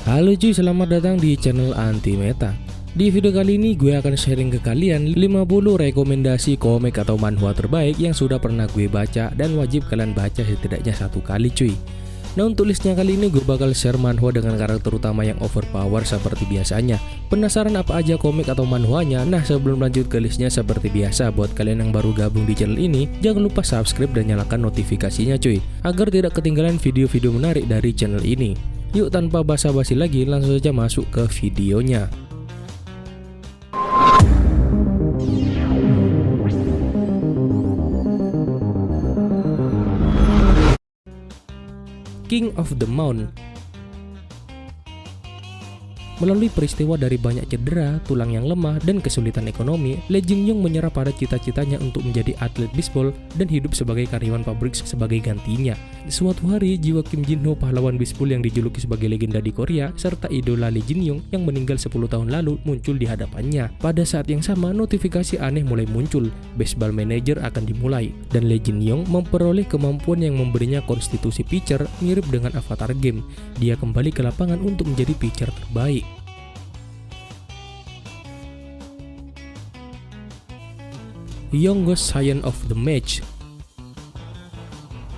Halo cuy, selamat datang di channel Anti Meta. Di video kali ini gue akan sharing ke kalian 50 rekomendasi komik atau manhwa terbaik yang sudah pernah gue baca dan wajib kalian baca setidaknya satu kali cuy. Nah, untuk listnya kali ini gue bakal share manhwa dengan karakter utama yang overpower seperti biasanya. Penasaran apa aja komik atau manhwanya? Nah, sebelum lanjut ke listnya seperti biasa, buat kalian yang baru gabung di channel ini, jangan lupa subscribe dan nyalakan notifikasinya cuy, agar tidak ketinggalan video-video menarik dari channel ini. Yuk, tanpa basa-basi lagi, langsung saja masuk ke videonya. King of the Mountain. Melalui peristiwa dari banyak cedera, tulang yang lemah, dan kesulitan ekonomi, Lee Jin Young menyerah pada cita-citanya untuk menjadi atlet bisbol dan hidup sebagai karyawan pabrik sebagai gantinya. Suatu hari, jiwa Kim Jin Ho, pahlawan bisbol yang dijuluki sebagai legenda di Korea, serta idola Lee Jin Young yang meninggal 10 tahun lalu muncul di hadapannya. Pada saat yang sama, notifikasi aneh mulai muncul. Baseball Manager akan dimulai, dan Lee Jin Young memperoleh kemampuan yang memberinya konstitusi pitcher mirip dengan avatar game. Dia kembali ke lapangan untuk menjadi pitcher terbaik. Youngest Science of the Match.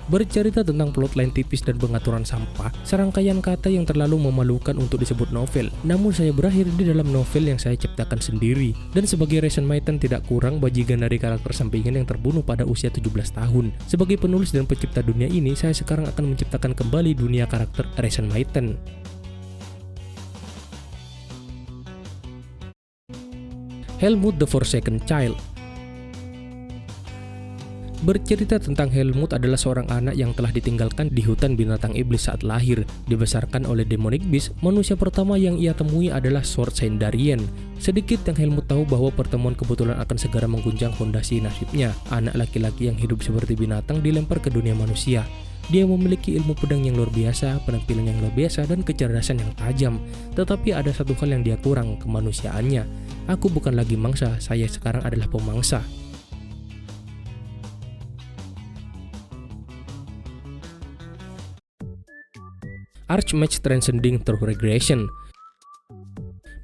Bercerita tentang plotline tipis dan pengaturan sampah, serangkaian kata yang terlalu memalukan untuk disebut novel. Namun saya berakhir di dalam novel yang saya ciptakan sendiri. Dan sebagai Raisin Maiden tidak kurang bajingan dari karakter sampingan yang terbunuh pada usia 17 tahun. Sebagai penulis dan pencipta dunia ini, saya sekarang akan menciptakan kembali dunia karakter Raisin Maiden. Helmut the Forsaken Child. Bercerita tentang Helmut adalah seorang anak yang telah ditinggalkan di hutan binatang iblis saat lahir. Dibesarkan oleh demonic beast, manusia pertama yang ia temui adalah Sword Saint Darien. Sedikit yang Helmut tahu bahwa pertemuan kebetulan akan segera mengguncang fondasi nasibnya. Anak laki-laki yang hidup seperti binatang dilempar ke dunia manusia. Dia memiliki ilmu pedang yang luar biasa, penampilan yang luar biasa, dan kecerdasan yang tajam. Tetapi ada satu hal yang dia kurang, kemanusiaannya. Aku bukan lagi mangsa, saya sekarang adalah pemangsa. Archmage Transcending Through Regression.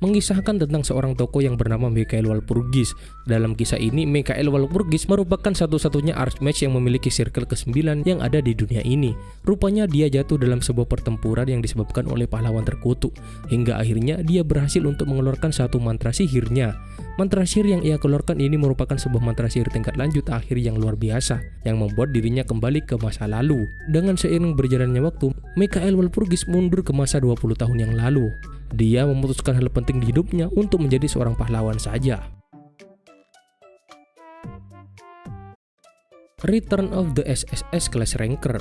Mengisahkan tentang seorang tokoh yang bernama Mikhail Walpurgis. Dalam kisah ini, Mikhail Walpurgis merupakan satu-satunya Archmage yang memiliki circle ke-9 yang ada di dunia ini. Rupanya dia jatuh dalam sebuah pertempuran yang disebabkan oleh pahlawan terkutuk. Hingga akhirnya dia berhasil untuk mengeluarkan satu mantra sihirnya. Mantra sihir yang ia keluarkan ini merupakan sebuah mantra sihir tingkat lanjut akhir yang luar biasa, yang membuat dirinya kembali ke masa lalu. Dengan seiring berjalannya waktu, Mikhail Walpurgis mundur ke masa 20 tahun yang lalu. Dia memutuskan hal penting di hidupnya untuk menjadi seorang pahlawan saja. Return of the SSS Class Ranker.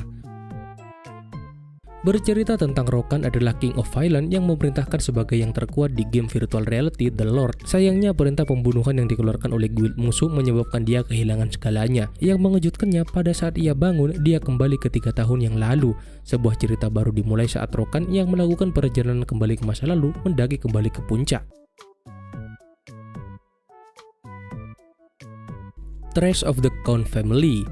Bercerita tentang Rokan adalah King of Violence yang memerintahkan sebagai yang terkuat di game virtual reality The Lord. Sayangnya perintah pembunuhan yang dikeluarkan oleh guild musuh menyebabkan dia kehilangan segalanya. Yang mengejutkannya, pada saat ia bangun, dia kembali ke 3 tahun yang lalu. Sebuah cerita baru dimulai saat Rokan yang melakukan perjalanan kembali ke masa lalu mendaki kembali ke puncak. Trace of the Count Family.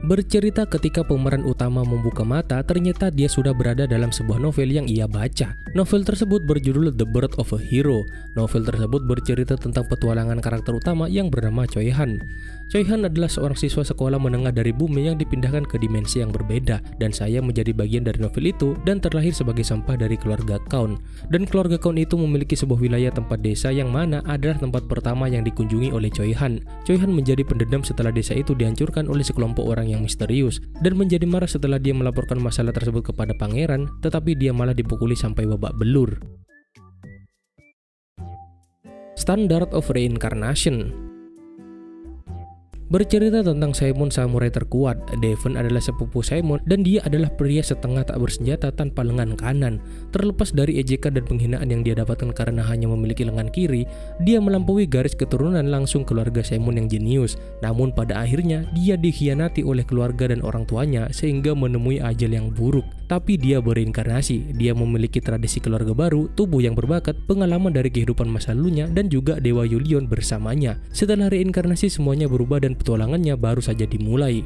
Bercerita ketika pemeran utama membuka mata, ternyata dia sudah berada dalam sebuah novel yang ia baca. Novel tersebut berjudul The Birth of a Hero. Novel tersebut bercerita tentang petualangan karakter utama yang bernama Choi Han. Choi Han adalah seorang siswa sekolah menengah dari bumi yang dipindahkan ke dimensi yang berbeda, dan saya menjadi bagian dari novel itu dan terlahir sebagai sampah dari keluarga Count. Dan keluarga Count itu memiliki sebuah wilayah tempat desa yang mana adalah tempat pertama yang dikunjungi oleh Choi Han. Choi Han menjadi pendendam setelah desa itu dihancurkan oleh sekelompok orang yang misterius, dan menjadi marah setelah dia melaporkan masalah tersebut kepada pangeran, tetapi dia malah dipukuli sampai babak belur. Standard of Reincarnation. Bercerita tentang Simon, samurai terkuat. Devon adalah sepupu Simon dan dia adalah pria setengah tak bersenjata tanpa lengan kanan. Terlepas dari ejekan dan penghinaan yang dia dapatkan karena hanya memiliki lengan kiri, dia melampaui garis keturunan langsung keluarga Simon yang jenius. Namun pada akhirnya dia dikhianati oleh keluarga dan orang tuanya sehingga menemui ajal yang buruk. Tapi dia bereinkarnasi, dia memiliki tradisi keluarga baru, tubuh yang berbakat, pengalaman dari kehidupan masa lalunya, dan juga Dewa Yulion bersamanya. Setelah reinkarnasi semuanya berubah dan petualangannya baru saja dimulai.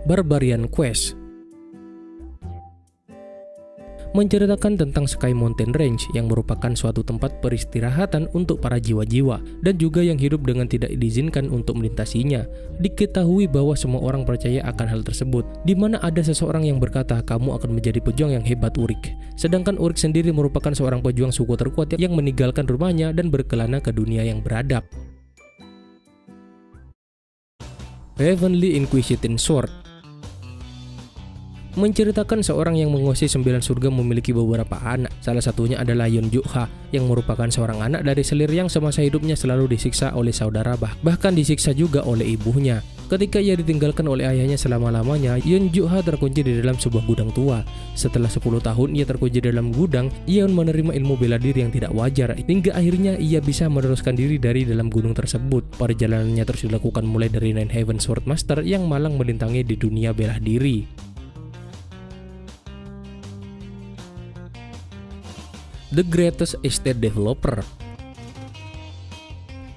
Barbarian Quest menceritakan tentang Sky Mountain Range yang merupakan suatu tempat peristirahatan untuk para jiwa-jiwa dan juga yang hidup dengan tidak diizinkan untuk melintasinya. Diketahui bahwa semua orang percaya akan hal tersebut, di mana ada seseorang yang berkata kamu akan menjadi pejuang yang hebat Urik. Sedangkan Urik sendiri merupakan seorang pejuang suku terkuat yang meninggalkan rumahnya dan berkelana ke dunia yang beradab. Heavenly Inquisition Sword menceritakan seorang yang menguasai 9 surga memiliki beberapa anak. Salah satunya adalah Yeonju-ha yang merupakan seorang anak dari selir yang semasa hidupnya selalu disiksa oleh saudara bahkan disiksa juga oleh ibunya. Ketika ia ditinggalkan oleh ayahnya selama-lamanya, Yeonju-ha terkunci di dalam sebuah gudang tua. Setelah 10 tahun ia terkunci di dalam gudang, Yeon menerima ilmu bela diri yang tidak wajar hingga akhirnya ia bisa meneruskan diri dari dalam gunung tersebut. Perjalanannya terus dilakukan mulai dari Nine Heaven Sword Master yang malang melintangi di dunia bela diri. The Greatest Estate Developer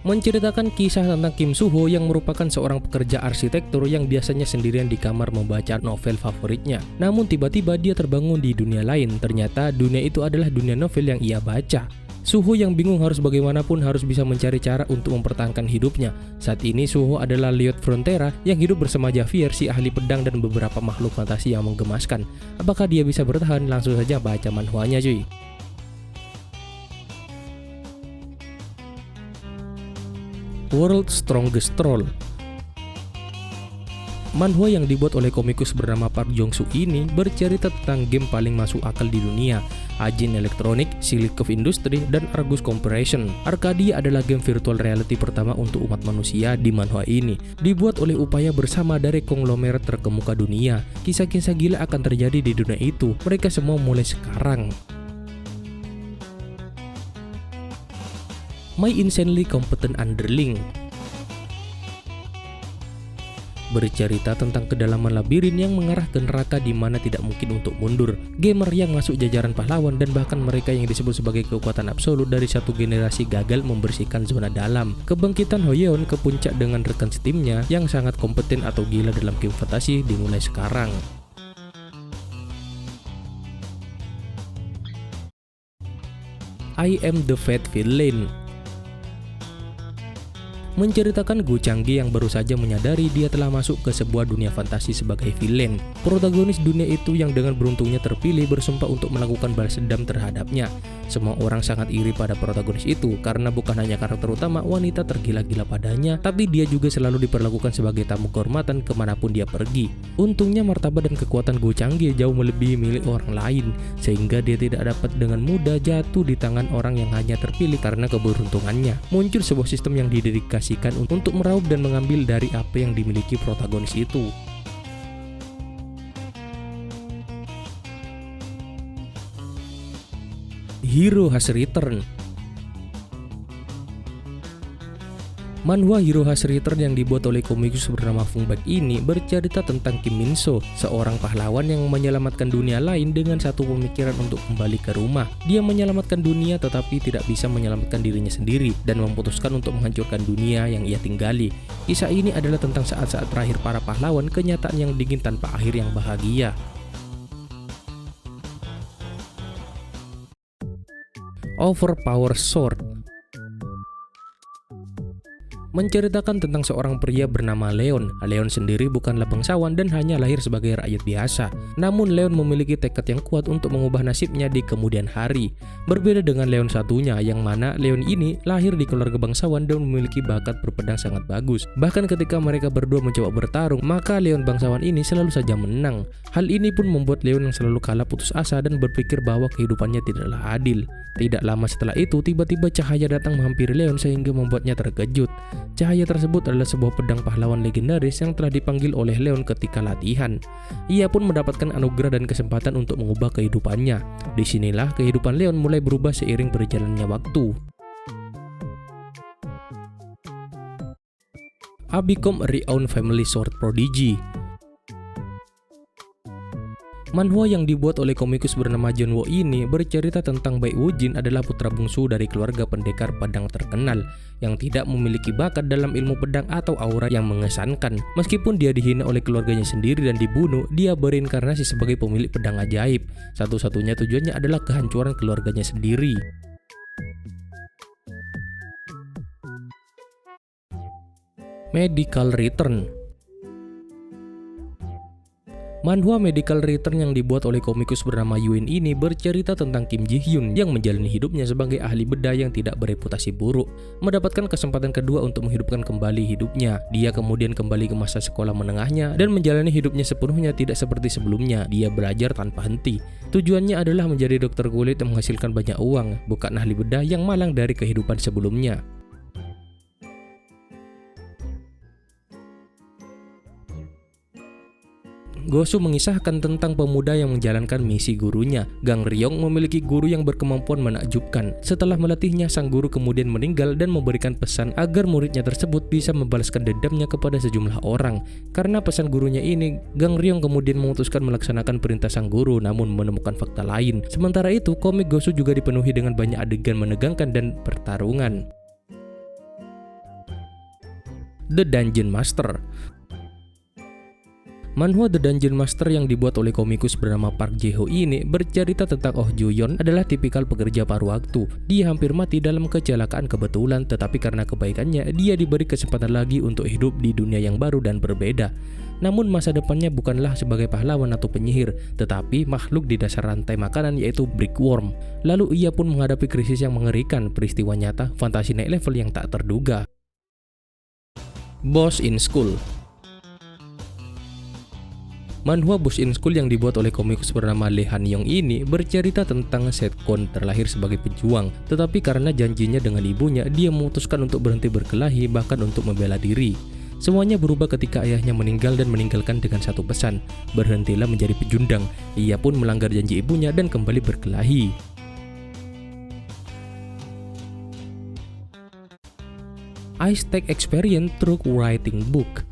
menceritakan kisah tentang Kim Soo-ho yang merupakan seorang pekerja arsitektur yang biasanya sendirian di kamar membaca novel favoritnya. Namun tiba-tiba dia terbangun di dunia lain. Ternyata dunia itu adalah dunia novel yang ia baca. Soo-ho yang bingung harus bagaimanapun harus bisa mencari cara untuk mempertahankan hidupnya. Saat ini Soo-ho adalah Lyot Frontera yang hidup bersama Javier, si ahli pedang dan beberapa makhluk fantasi yang menggemaskan. Apakah dia bisa bertahan? Langsung saja baca manhwanya cuy. World's Strongest Troll. Manhwa yang dibuat oleh komikus bernama Park Jong-soo ini bercerita tentang game paling masuk akal di dunia, Ajin Electronic, Silicon Industry, dan Argus Corporation. Arcadia adalah game virtual reality pertama untuk umat manusia di manhwa ini. Dibuat oleh upaya bersama dari konglomerat terkemuka dunia. Kisah-kisah gila akan terjadi di dunia itu. Mereka semua mulai sekarang. My Insanely Competent Underling bercerita tentang kedalaman labirin yang mengarah ke neraka di mana tidak mungkin untuk mundur. Gamer yang masuk jajaran pahlawan dan bahkan mereka yang disebut sebagai kekuatan absolut dari satu generasi gagal membersihkan zona dalam. Kebangkitan Hoyeon ke puncak dengan rekan setimnya yang sangat kompeten atau gila dalam game fantasi dimulai sekarang. I Am the Fat Villain menceritakan Go Chang-gi yang baru saja menyadari dia telah masuk ke sebuah dunia fantasi sebagai villain. Protagonis dunia itu yang dengan beruntungnya terpilih bersumpah untuk melakukan balas dendam terhadapnya. Semua orang sangat iri pada protagonis itu karena bukan hanya karakter utama wanita tergila-gila padanya, tapi dia juga selalu diperlakukan sebagai tamu kehormatan kemanapun dia pergi. Untungnya martabat dan kekuatan Go Chang-gi jauh melebihi milik orang lain, sehingga dia tidak dapat dengan mudah jatuh di tangan orang yang hanya terpilih karena keberuntungannya. Muncul sebuah sistem yang didedikasikan untuk meraup dan mengambil dari apa yang dimiliki protagonis itu. Hero Has Returned. Manhwa Hero Has Returned yang dibuat oleh komikus bernama Fung Bak ini bercerita tentang Kim Min-so, seorang pahlawan yang menyelamatkan dunia lain dengan satu pemikiran untuk kembali ke rumah. Dia menyelamatkan dunia tetapi tidak bisa menyelamatkan dirinya sendiri dan memutuskan untuk menghancurkan dunia yang ia tinggali. Kisah ini adalah tentang saat-saat terakhir para pahlawan, kenyataan yang dingin tanpa akhir yang bahagia. Overpower Sword menceritakan tentang seorang pria bernama Leon. Leon sendiri bukanlah bangsawan dan hanya lahir sebagai rakyat biasa. Namun Leon memiliki tekad yang kuat untuk mengubah nasibnya di kemudian hari. Berbeda dengan Leon satunya, yang mana Leon ini lahir di keluarga bangsawan dan memiliki bakat berpedang sangat bagus. Bahkan ketika mereka berdua mencoba bertarung, maka Leon bangsawan ini selalu saja menang. Hal ini pun membuat Leon yang selalu kalah putus asa dan berpikir bahwa kehidupannya tidaklah adil. Tidak lama setelah itu, tiba-tiba cahaya datang menghampiri Leon sehingga membuatnya terkejut. Cahaya tersebut adalah sebuah pedang pahlawan legendaris yang telah dipanggil oleh Leon ketika latihan. Ia pun mendapatkan anugerah dan kesempatan untuk mengubah kehidupannya. Disinilah kehidupan Leon mulai berubah seiring berjalannya waktu. I Become a Renowned Family Sword Prodigy. Manhwa yang dibuat oleh komikus bernama Junwo ini bercerita tentang Bae Woo-jin adalah putra bungsu dari keluarga pendekar pedang terkenal yang tidak memiliki bakat dalam ilmu pedang atau aura yang mengesankan. Meskipun dia dihina oleh keluarganya sendiri dan dibunuh, dia berinkarnasi sebagai pemilik pedang ajaib. Satu-satunya tujuannya adalah kehancuran keluarganya sendiri. Medical Return. Manhwa Medical Return yang dibuat oleh komikus bernama Yuin ini bercerita tentang Kim Ji Hyun yang menjalani hidupnya sebagai ahli bedah yang tidak bereputasi buruk. Mendapatkan kesempatan kedua untuk menghidupkan kembali hidupnya, dia kemudian kembali ke masa sekolah menengahnya dan menjalani hidupnya sepenuhnya tidak seperti sebelumnya. Dia belajar tanpa henti. Tujuannya adalah menjadi dokter kulit yang menghasilkan banyak uang, bukan ahli bedah yang malang dari kehidupan sebelumnya. Gosu mengisahkan tentang pemuda yang menjalankan misi gurunya. Gang Ryong memiliki guru yang berkemampuan menakjubkan. Setelah melatihnya, sang guru kemudian meninggal dan memberikan pesan agar muridnya tersebut bisa membalaskan dendamnya kepada sejumlah orang. Karena pesan gurunya ini, Gang Ryong kemudian memutuskan melaksanakan perintah sang guru namun menemukan fakta lain. Sementara itu, komik Gosu juga dipenuhi dengan banyak adegan menegangkan dan pertarungan. The Dungeon Master. Manhwa The Dungeon Master yang dibuat oleh komikus bernama Park Jae-ho ini bercerita tentang Oh Joo-yeon adalah tipikal pekerja paruh waktu. Dia hampir mati dalam kecelakaan kebetulan, tetapi karena kebaikannya dia diberi kesempatan lagi untuk hidup di dunia yang baru dan berbeda. Namun masa depannya bukanlah sebagai pahlawan atau penyihir, tetapi makhluk di dasar rantai makanan yaitu Brickworm. Lalu ia pun menghadapi krisis yang mengerikan, peristiwa nyata, fantasi naik level yang tak terduga. Boss in School. Manhwa Boss in School yang dibuat oleh komikus bernama Lee Han-yong ini bercerita tentang Setcon terlahir sebagai pejuang, tetapi karena janjinya dengan ibunya, dia memutuskan untuk berhenti berkelahi bahkan untuk membela diri. Semuanya berubah ketika ayahnya meninggal dan meninggalkan dengan satu pesan, berhentilah menjadi pecundang. Ia pun melanggar janji ibunya dan kembali berkelahi. Ice Tech Experience Through Writing Book.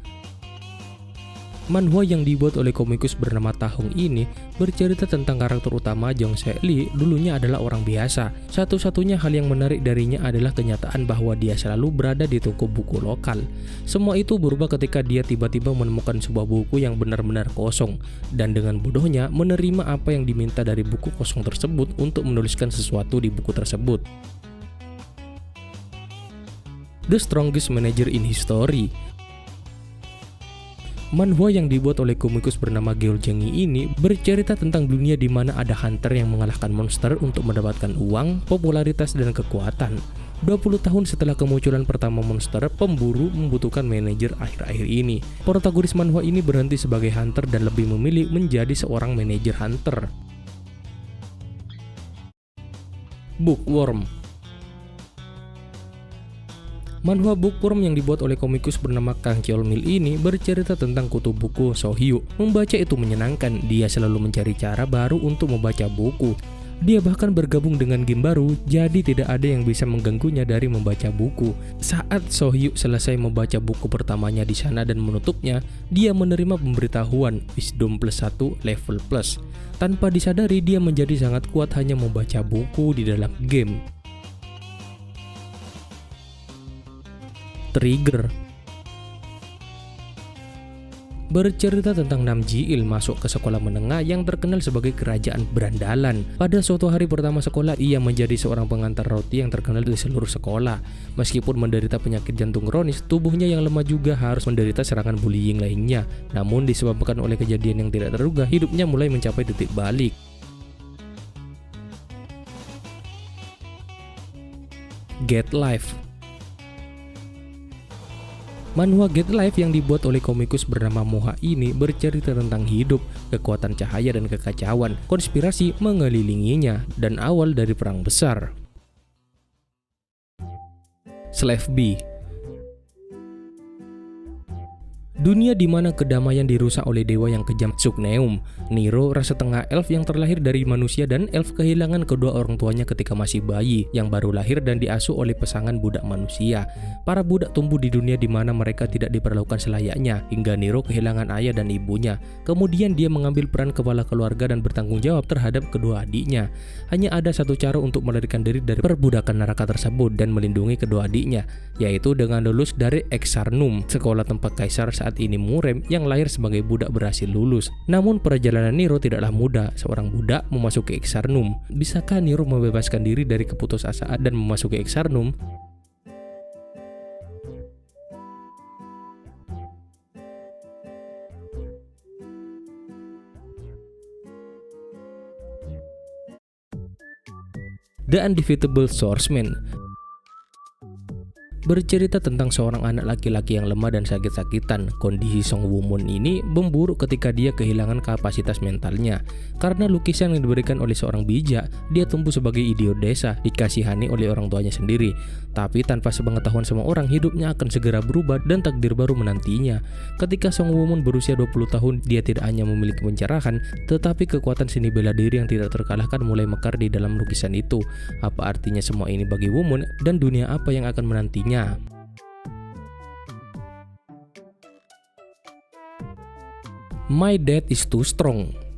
Manhwa yang dibuat oleh komikus bernama Tahong ini bercerita tentang karakter utama Jong Se-lee dulunya adalah orang biasa. Satu-satunya hal yang menarik darinya adalah kenyataan bahwa dia selalu berada di toko buku lokal. Semua itu berubah ketika dia tiba-tiba menemukan sebuah buku yang benar-benar kosong dan dengan bodohnya menerima apa yang diminta dari buku kosong tersebut untuk menuliskan sesuatu di buku tersebut. The Strongest Manager in History. Manhwa yang dibuat oleh komikus bernama Geol Jang-gi ini bercerita tentang dunia di mana ada hunter yang mengalahkan monster untuk mendapatkan uang, popularitas, dan kekuatan. 20 tahun setelah kemunculan pertama monster, pemburu membutuhkan manajer akhir-akhir ini. Protagonis manhwa ini berhenti sebagai hunter dan lebih memilih menjadi seorang manajer hunter. Bookworm. Manhwa Bookworm yang dibuat oleh komikus bernama Kang Cheol-mil ini bercerita tentang kutu buku Sohyu. Membaca itu menyenangkan, dia selalu mencari cara baru untuk membaca buku. Dia bahkan bergabung dengan game baru, jadi tidak ada yang bisa mengganggunya dari membaca buku. Saat Sohyu selesai membaca buku pertamanya di sana dan menutupnya, dia menerima pemberitahuan Wisdom +1 level plus. Tanpa disadari, dia menjadi sangat kuat hanya membaca buku di dalam game. Trigger. Bercerita tentang Nam Ji-il masuk ke sekolah menengah yang terkenal sebagai kerajaan berandalan. Pada suatu hari pertama sekolah, ia menjadi seorang pengantar roti yang terkenal di seluruh sekolah. Meskipun menderita penyakit jantung kronis, tubuhnya yang lemah juga harus menderita serangan bullying lainnya. Namun disebabkan oleh kejadian yang tidak terduga, hidupnya mulai mencapai titik balik. Get Life. Manhwa Get Life yang dibuat oleh komikus bernama Moha ini bercerita tentang hidup, kekuatan cahaya dan kekacauan, konspirasi mengelilinginya, dan awal dari perang besar. Slave B. Dunia di mana kedamaian dirusak oleh dewa yang kejam Sugneum. Niro, rasa tengah elf yang terlahir dari manusia dan elf, kehilangan kedua orang tuanya ketika masih bayi, yang baru lahir dan diasuh oleh pasangan budak manusia. Para budak tumbuh di dunia di mana mereka tidak diperlakukan selayaknya, hingga Niro kehilangan ayah dan ibunya. Kemudian dia mengambil peran kepala keluarga dan bertanggung jawab terhadap kedua adiknya. Hanya ada satu cara untuk melarikan diri dari perbudakan neraka tersebut dan melindungi kedua adiknya, yaitu dengan lulus dari Exarnum, sekolah tempat kaisar saat ini Murem yang lahir sebagai budak berhasil lulus. Namun perjalanan Niro tidaklah mudah. Seorang budak memasuki Exarnum. Bisakah Niro membebaskan diri dari keputusasaan dan memasuki Exarnum? The Undefeatable Swordsman bercerita tentang seorang anak laki-laki yang lemah dan sakit-sakitan. Kondisi Song Woo-moon ini memburuk ketika dia kehilangan kapasitas mentalnya. Karena lukisan yang diberikan oleh seorang bijak, dia tumbuh sebagai idiot desa, dikasihani oleh orang tuanya sendiri. Tapi tanpa sepengetahuan semua orang, hidupnya akan segera berubah dan takdir baru menantinya. Ketika Song Woo-moon berusia 20 tahun, dia tidak hanya memiliki pencerahan, tetapi kekuatan seni bela diri yang tidak terkalahkan mulai mekar di dalam lukisan itu. Apa artinya semua ini bagi Woo-moon, dan dunia apa yang akan menantinya? My Dad is Too Strong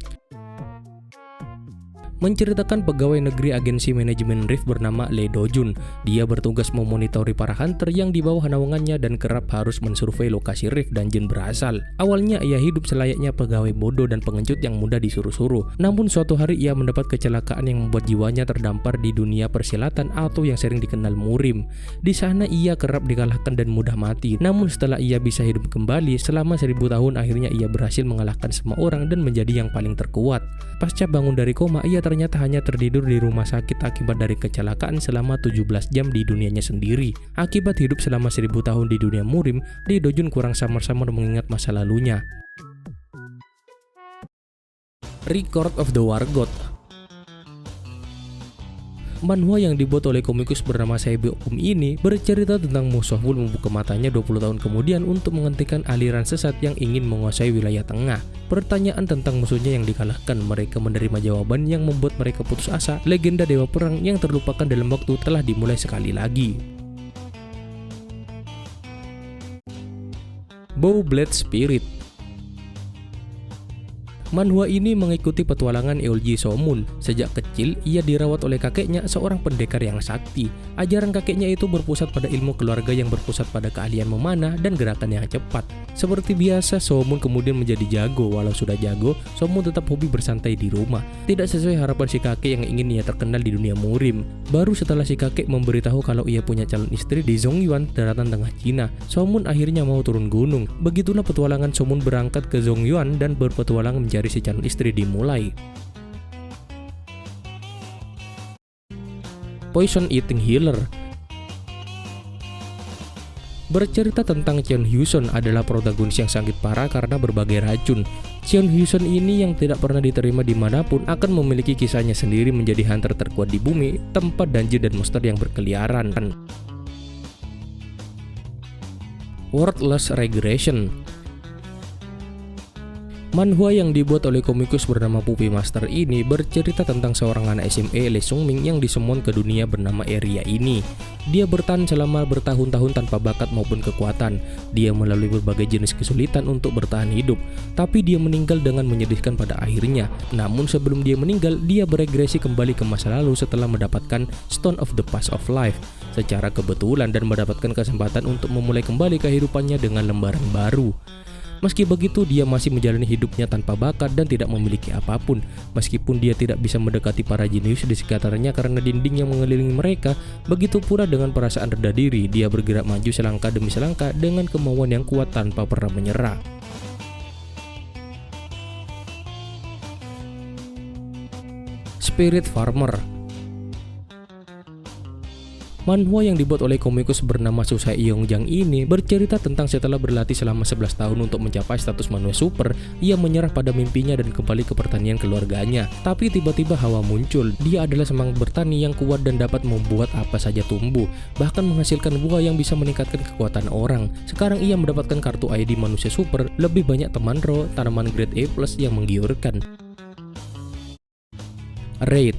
menceritakan pegawai negeri agensi manajemen Rift bernama Lee Do-jun. Dia bertugas memonitori para hunter yang di bawah naungannya dan kerap harus mensurvei lokasi Rift dan jin berasal. Awalnya ia hidup selayaknya pegawai bodoh dan pengecut yang mudah disuruh-suruh. Namun suatu hari ia mendapat kecelakaan yang membuat jiwanya terdampar di dunia persilatan atau yang sering dikenal Murim. Di sana ia kerap dikalahkan dan mudah mati. Namun setelah ia bisa hidup kembali selama 1000 tahun, akhirnya ia berhasil mengalahkan semua orang dan menjadi yang paling terkuat. Pasca bangun dari koma, ia ternyata hanya tertidur di rumah sakit akibat dari kecelakaan selama 17 jam di dunianya sendiri. Akibat hidup selama 1000 tahun di dunia Murim, Lee Do-jun kurang samar-samar mengingat masa lalunya. Record of the War God. Manhwa yang dibuat oleh komikus bernama Saibe Okum ini bercerita tentang musuh Wul membuka matanya 20 tahun kemudian untuk menghentikan aliran sesat yang ingin menguasai wilayah tengah. Pertanyaan tentang musuhnya yang dikalahkan, mereka menerima jawaban yang membuat mereka putus asa. Legenda dewa perang yang terlupakan dalam waktu telah dimulai sekali lagi. Bowblade Spirit. Manhwa ini mengikuti petualangan Eolji Somun. Sejak kecil, ia dirawat oleh kakeknya, seorang pendekar yang sakti. Ajaran kakeknya itu berpusat pada ilmu keluarga yang berpusat pada keahlian memanah dan gerakan yang cepat. Seperti biasa, Somun kemudian menjadi jago. Walau sudah jago, Somun tetap hobi bersantai di rumah. Tidak sesuai harapan si kakek yang ingin ia terkenal di dunia Murim. Baru setelah si kakek memberitahu kalau ia punya calon istri di Zongyuan, daratan tengah Cina, Somun akhirnya mau turun gunung. Begitulah petualangan Somun berangkat ke Zongyuan dan berpetualang mencari si calon istri dimulai. Poison Eating Healer bercerita tentang Cheon Hyo-sun, adalah protagonis yang sangat parah karena berbagai racun. Cheon Hyo-sun ini yang tidak pernah diterima dimanapun akan memiliki kisahnya sendiri menjadi hunter terkuat di bumi, tempat dungeon dan monster yang berkeliaran. Worthless Regression. Manhwa yang dibuat oleh komikus bernama Puppy Master ini bercerita tentang seorang anak SMA Lee Sung-ming yang disemon ke dunia bernama Eria ini. Dia bertahan selama bertahun-tahun tanpa bakat maupun kekuatan. Dia melalui berbagai jenis kesulitan untuk bertahan hidup, tapi dia meninggal dengan menyedihkan pada akhirnya. Namun sebelum dia meninggal, dia beregresi kembali ke masa lalu setelah mendapatkan Stone of the Past of Life secara kebetulan dan mendapatkan kesempatan untuk memulai kembali kehidupannya dengan lembaran baru. Meski begitu, dia masih menjalani hidupnya tanpa bakat dan tidak memiliki apapun. Meskipun dia tidak bisa mendekati para jenius di sekitarnya karena dinding yang mengelilingi mereka, begitu pula dengan perasaan rendah diri, dia bergerak maju selangkah demi selangkah dengan kemauan yang kuat tanpa pernah menyerah. Spirit Farmer. Manhwa yang dibuat oleh komikus bernama Susae Yongjang ini bercerita tentang setelah berlatih selama 11 tahun untuk mencapai status manusia super, ia menyerah pada mimpinya dan kembali ke pertanian keluarganya. Tapi tiba-tiba hawa muncul. Dia adalah semangat bertani yang kuat dan dapat membuat apa saja tumbuh, bahkan menghasilkan buah yang bisa meningkatkan kekuatan orang. Sekarang ia mendapatkan kartu ID manusia super, lebih banyak teman roh, tanaman grade A+ yang menggiurkan. Raid.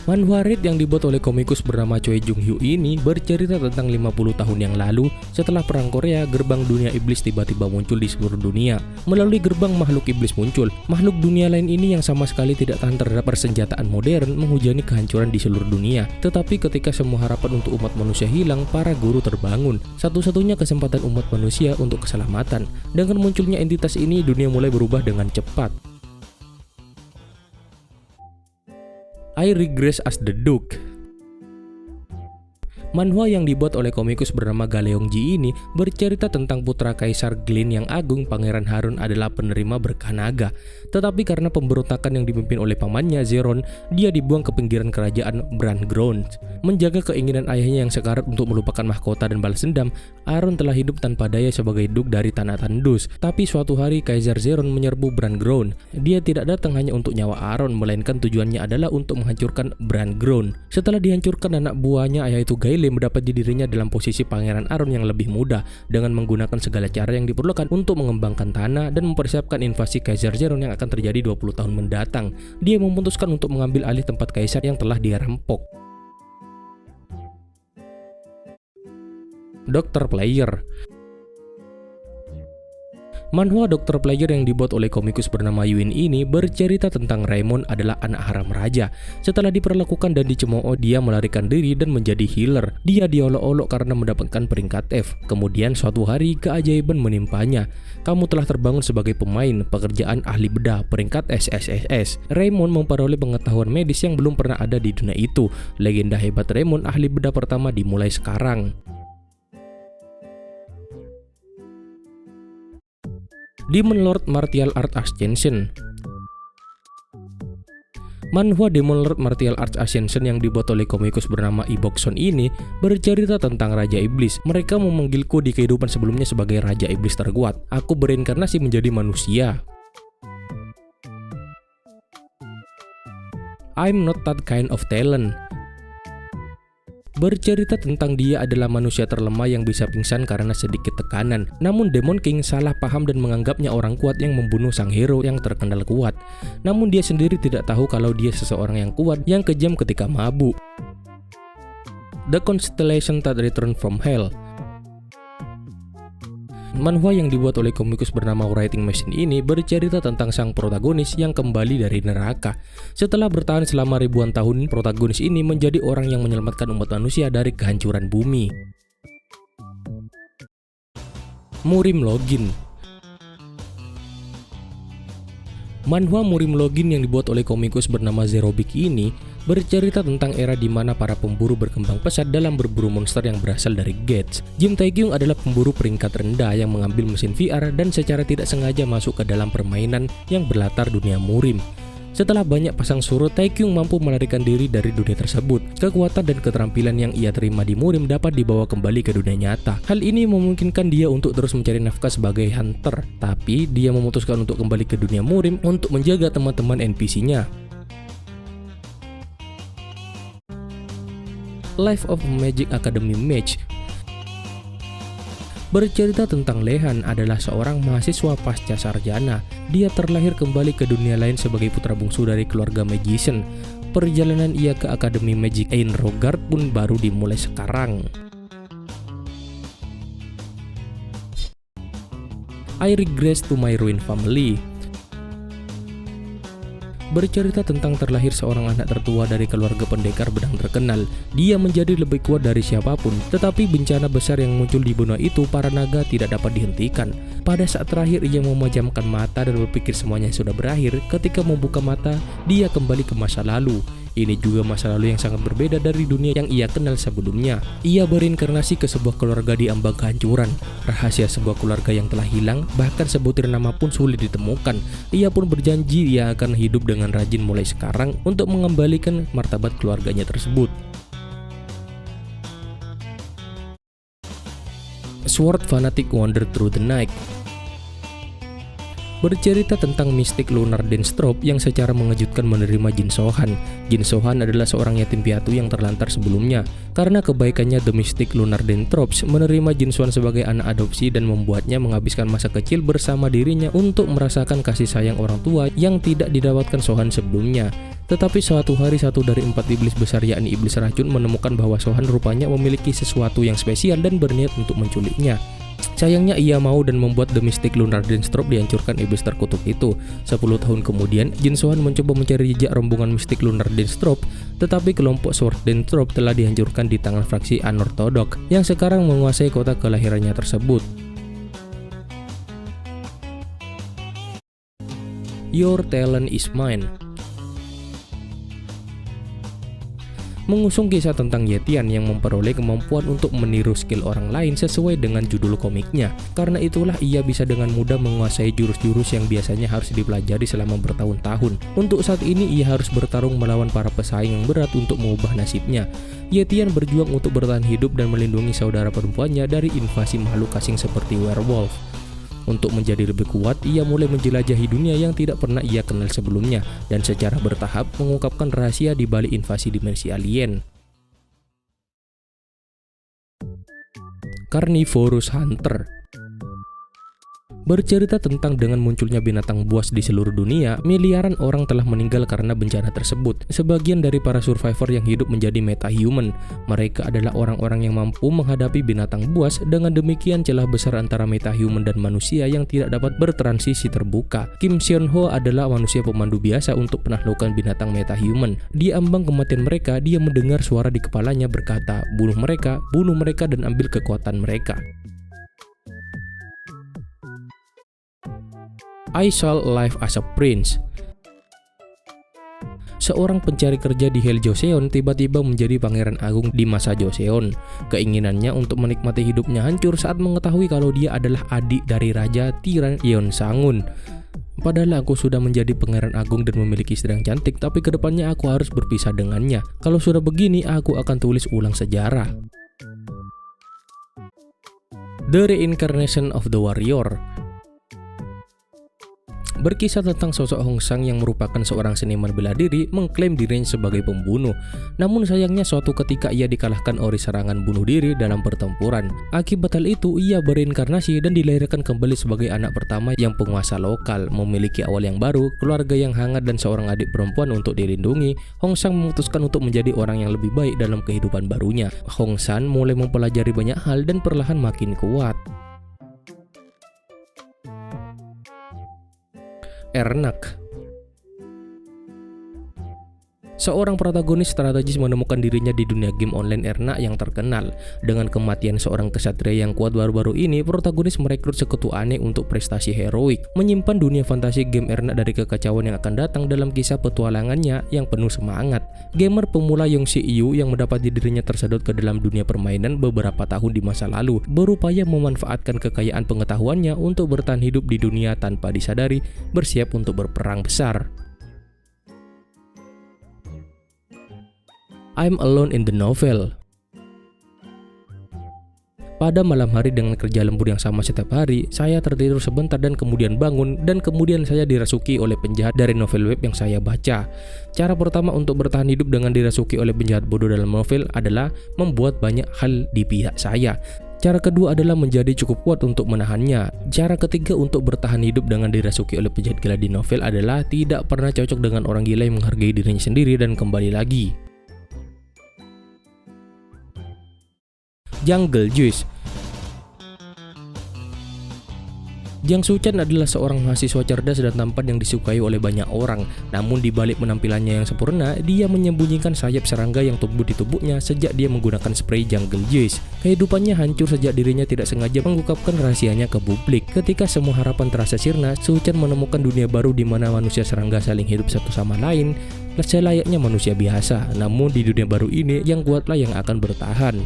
Manhwa Raid yang dibuat oleh komikus bernama Choi Jung Hyo ini bercerita tentang 50 tahun yang lalu setelah perang Korea, gerbang dunia iblis tiba-tiba muncul di seluruh dunia. Melalui gerbang makhluk iblis muncul, makhluk dunia lain ini yang sama sekali tidak tahan terhadap persenjataan modern menghujani kehancuran di seluruh dunia. Tetapi ketika semua harapan untuk umat manusia hilang, para guru terbangun. Satu-satunya kesempatan umat manusia untuk keselamatan. Dengan munculnya entitas ini, dunia mulai berubah dengan cepat. I Regress as the Duke. Manhwa yang dibuat oleh komikus bernama Galeongji ini bercerita tentang putra Kaisar Glen yang agung, Pangeran Harun adalah penerima berkah naga. Tetapi karena pemberontakan yang dipimpin oleh pamannya Zeron, dia dibuang ke pinggiran kerajaan Brandground. Menjaga keinginan ayahnya yang sekarat untuk melupakan mahkota dan balas dendam, Aaron telah hidup tanpa daya sebagai Duke dari tanah tandus. Tapi suatu hari Kaisar Zeron menyerbu Brandground. Dia tidak datang hanya untuk nyawa Aaron, melainkan tujuannya adalah untuk menghancurkan Brandground. Setelah dihancurkan anak buahnya, yaitu Gaile mendapati dirinya dalam posisi Pangeran Aaron yang lebih muda dengan menggunakan segala cara yang diperlukan untuk mengembangkan tanah dan mempersiapkan invasi Kaisar Zeron yang akan terjadi 20 tahun mendatang. Dia memutuskan untuk mengambil alih tempat Kaisar yang telah dia rampok. Dr. Player. Manhwa Dr. Player yang dibuat oleh komikus bernama Yuin ini bercerita tentang Raymond adalah anak haram raja. Setelah diperlakukan dan dicemooh, dia melarikan diri dan menjadi healer. Dia diolok-olok karena mendapatkan peringkat F. Kemudian suatu hari keajaiban menimpanya. Kamu telah terbangun sebagai pemain, pekerjaan ahli bedah, peringkat SSSS. Raymond memperoleh pengetahuan medis yang belum pernah ada di dunia itu. Legenda hebat Raymond ahli bedah pertama dimulai sekarang. Demon Lord Martial Arts Ascension. Manhwa Demon Lord Martial Arts Ascension yang dibuat oleh komikus bernama Ibokson ini bercerita tentang Raja Iblis. Mereka memanggilku di kehidupan sebelumnya sebagai Raja Iblis terkuat. Aku berinkarnasi menjadi manusia. I'm not that kind of talent. Bercerita tentang dia adalah manusia terlemah yang bisa pingsan karena sedikit tekanan. Namun Demon King salah paham dan menganggapnya orang kuat yang membunuh sang hero yang terkenal kuat. Namun dia sendiri tidak tahu kalau dia seseorang yang kuat yang kejam ketika mabuk. The Constellation That Returned from Hell. Manhwa yang dibuat oleh komikus bernama Writing Machine ini bercerita tentang sang protagonis yang kembali dari neraka. Setelah bertahan selama ribuan tahun, protagonis ini menjadi orang yang menyelamatkan umat manusia dari kehancuran bumi. Murim Login. Manhwa Murim Login yang dibuat oleh komikus bernama Zerobik ini bercerita tentang era di mana para pemburu berkembang pesat dalam berburu monster yang berasal dari Gates. Jim Taekyung adalah pemburu peringkat rendah yang mengambil mesin VR dan secara tidak sengaja masuk ke dalam permainan yang berlatar dunia Murim. Setelah banyak pasang surut, Taekyung mampu melarikan diri dari dunia tersebut. Kekuatan dan keterampilan yang ia terima di Murim dapat dibawa kembali ke dunia nyata. Hal ini memungkinkan dia untuk terus mencari nafkah sebagai hunter, tapi dia memutuskan untuk kembali ke dunia Murim untuk menjaga teman-teman NPC-nya. Life of Magic Academy Mage bercerita tentang Lehan adalah seorang mahasiswa pasca sarjana. Dia terlahir kembali ke dunia lain sebagai putra bungsu dari keluarga magician. Perjalanan ia ke Akademi Magic Ain Rogard pun baru dimulai sekarang. I Regress to My Ruined Family bercerita tentang terlahir seorang anak tertua dari keluarga pendekar pedang terkenal. Dia menjadi lebih kuat dari siapapun, tetapi bencana besar yang muncul di benua itu para naga tidak dapat dihentikan. Pada saat terakhir ia memejamkan mata dan berpikir semuanya sudah berakhir. Ketika membuka mata, dia kembali ke masa lalu. Ini juga masa lalu yang sangat berbeda dari dunia yang ia kenal sebelumnya. Ia berinkarnasi ke sebuah keluarga di ambang kehancuran. Rahasia sebuah keluarga yang telah hilang, bahkan sebutir nama pun sulit ditemukan. Ia pun berjanji ia akan hidup dengan rajin mulai sekarang untuk mengembalikan martabat keluarganya tersebut. Sword Fanatic Wander Through the Night bercerita tentang mistik Lunar Denstrop yang secara mengejutkan menerima Jin Sohan. Jin Sohan adalah seorang yatim piatu yang terlantar sebelumnya. Karena kebaikannya, The Mystic Lunar Dentrops menerima Jin Sohan sebagai anak adopsi dan membuatnya menghabiskan masa kecil bersama dirinya untuk merasakan kasih sayang orang tua yang tidak didapatkan Sohan sebelumnya. Tetapi suatu hari, satu dari 4 iblis besar yakni iblis racun menemukan bahwa Sohan rupanya memiliki sesuatu yang spesial dan berniat untuk menculiknya. Sayangnya ia mau dan membuat The Mystic Lunar Denstrop dihancurkan iblis terkutuk itu. 10 tahun kemudian, Jin Sohan mencoba mencari jejak rombongan Mystic Lunar Denstrop, tetapi kelompok Sword Denstrop telah dihancurkan di tangan fraksi Unorthodox yang sekarang menguasai kota kelahirannya tersebut. Your Talent Is Mine mengusung kisah tentang Yetian yang memperoleh kemampuan untuk meniru skill orang lain sesuai dengan judul komiknya. Karena itulah ia bisa dengan mudah menguasai jurus-jurus yang biasanya harus dipelajari selama bertahun-tahun. Untuk saat ini ia harus bertarung melawan para pesaing yang berat untuk mengubah nasibnya. Yetian berjuang untuk bertahan hidup dan melindungi saudara perempuannya dari invasi makhluk asing seperti werewolf. Untuk menjadi lebih kuat, ia mulai menjelajahi dunia yang tidak pernah ia kenal sebelumnya dan secara bertahap mengungkapkan rahasia di balik invasi dimensi alien. Carnivorous Hunter bercerita tentang dengan munculnya binatang buas di seluruh dunia, miliaran orang telah meninggal karena bencana tersebut. Sebagian dari para survivor yang hidup menjadi metahuman. Mereka adalah orang-orang yang mampu menghadapi binatang buas. Dengan demikian, celah besar antara metahuman dan manusia yang tidak dapat bertransisi terbuka. Kim Seon Ho adalah manusia pemandu biasa untuk penaklukan binatang metahuman. Di ambang kematian mereka, dia mendengar suara di kepalanya berkata, bunuh mereka dan ambil kekuatan mereka." I Shall Live as a Prince. Seorang pencari kerja di Hell Joseon tiba-tiba menjadi pangeran agung di masa Joseon. Keinginannya untuk menikmati hidupnya hancur saat mengetahui kalau dia adalah adik dari Raja Tiran Yeon Sangun. Padahal aku sudah menjadi pangeran agung dan memiliki istri yang cantik, tapi kedepannya aku harus berpisah dengannya. Kalau sudah begini, aku akan tulis ulang sejarah. The Reincarnation of the Warrior berkisah tentang sosok Hong Sang yang merupakan seorang seniman bela diri mengklaim dirinya sebagai pembunuh. Namun sayangnya suatu ketika ia dikalahkan oleh serangan bunuh diri dalam pertempuran. Akibat hal itu ia berinkarnasi dan dilahirkan kembali sebagai anak pertama yang penguasa lokal, memiliki awal yang baru, keluarga yang hangat dan seorang adik perempuan untuk dilindungi. Hong Sang memutuskan untuk menjadi orang yang lebih baik dalam kehidupan barunya. Hong Sang mulai mempelajari banyak hal dan perlahan makin kuat. Ernak. Seorang protagonis strategis menemukan dirinya di dunia game online Ernak yang terkenal. Dengan kematian seorang kesatria yang kuat baru-baru ini, protagonis merekrut sekutu aneh untuk prestasi heroik, menyimpan dunia fantasi game Ernak dari kekacauan yang akan datang dalam kisah petualangannya yang penuh semangat. Gamer pemula Yong Si-yu yang mendapati dirinya tersedot ke dalam dunia permainan beberapa tahun di masa lalu, berupaya memanfaatkan kekayaan pengetahuannya untuk bertahan hidup di dunia tanpa disadari, bersiap untuk berperang besar. I'm Alone in the Novel. Pada malam hari dengan kerja lembur yang sama setiap hari, saya tertidur sebentar dan kemudian bangun, dan kemudian saya dirasuki oleh penjahat dari novel web yang saya baca. Cara pertama untuk bertahan hidup dengan dirasuki oleh penjahat bodoh dalam novel adalah membuat banyak hal di pihak saya. Cara kedua adalah menjadi cukup kuat untuk menahannya. Cara ketiga untuk bertahan hidup dengan dirasuki oleh penjahat gila di novel adalah tidak pernah cocok dengan orang gila yang menghargai dirinya sendiri dan kembali lagi. Jungle Juice. Jiang Shuchen adalah seorang mahasiswa cerdas dan tampan yang disukai oleh banyak orang. Namun di balik penampilannya yang sempurna, dia menyembunyikan sayap serangga yang tumbuh di tubuhnya sejak dia menggunakan spray Jungle Juice. Kehidupannya hancur sejak dirinya tidak sengaja mengungkapkan rahasianya ke publik. Ketika semua harapan terasa sirna, Shuchen menemukan dunia baru di mana manusia serangga saling hidup satu sama lain selayaknya manusia biasa. Namun di dunia baru ini, yang kuatlah yang akan bertahan.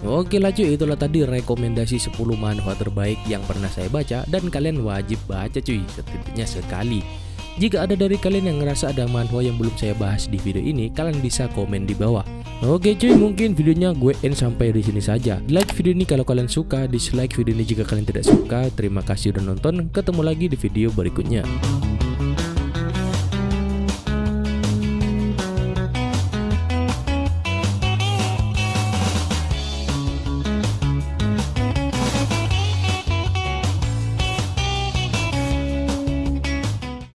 Oke lanjut, itulah tadi rekomendasi 10 manhwa terbaik yang pernah saya baca dan kalian wajib baca cuy, setidaknya sekali. Jika ada dari kalian yang ngerasa ada manhwa yang belum saya bahas di video ini, kalian bisa komen di bawah. Oke cuy, mungkin videonya gue end sampai di sini saja. Like video ini kalau kalian suka, dislike video ini jika kalian tidak suka. Terima kasih udah nonton, ketemu lagi di video berikutnya.